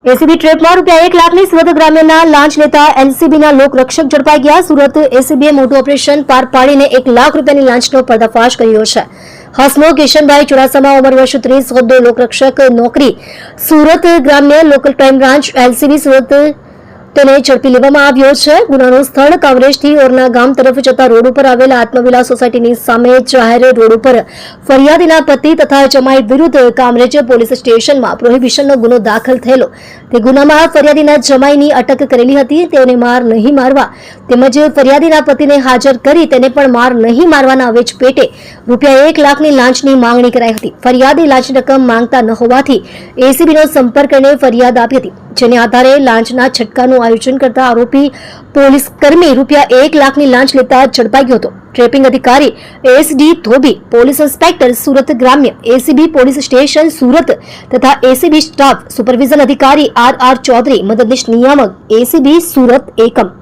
ACB ટ્રેપમાં રૂપિયા 1 લાખની સુરત ગ્રામ્યના લાંચ લેતા એલસીબીના લોકરક્ષક ઝડપાઈ ગયા। સુરત એસીબીએ મોટું ઓપરેશન પાર પાડીને 1 લાખ રૂપિયાની લાંચનો પર્દાફાશ કર્યો છે। હસમુખ કિશનભાઈ ચુડાસમા, ઉંમર વર્ષ 30, હોદ્દો લોકરક્ષક, નોકરી સુરત ગ્રામ્ય local crime branch LCB Surat તેને ઝડપી લેવામાં આવ્યો છે। ગુનાનું સ્થળ કામરેજથી ઓરના ગામ તરફ જતા રોડ ઉપર આવેલા આત્મવિલાસ સોસાયટીની સામે જાહેર રોડ ઉપર ફરિયાદીના પતિ તથા જમાઈ વિરુદ્ધ કામરેજ પોલીસ સ્ટેશનમાં પ્રોહિબિશનનો ગુનો દાખલ થયેલો। તે ગુનામાં ફરિયાદીના જમાઈની અટક કરેલી હતી। તેઓને માર નહીં મારવા તેમજ ફરિયાદીના પતિને હાજર કરી તેને પણ માર નહીં મારવાના અવેજ પેટે રૂપિયા 1 લાખની લાંચની માંગણી કરાઈ હતી। ફરિયાદી લાંચની રકમ માંગતા ન હોવાથી એસીબીનો સંપર્ક કરીને ફરિયાદ આપી હતી, જેને આધારે લાંચના છટકાનું આયોજન કરતા આરોપી પોલીસ કર્મી રૂપિયા 1 લાખની લાંચ લેતા ઝડપાઈ ગયો હતો। ટ્રેપિંગ અધિકારી એસડી ધોબી, પોલીસ ઇન્સ્પેક્ટર સુરત ગ્રામ્ય, એસીબી પોલીસ સ્ટેશન સુરત તથા એસીબી સ્ટાફ સુપરવિઝન અધિકારી આર ચૌધરી, મદદનીશ નિયામક એસીબી સુરત એકમ।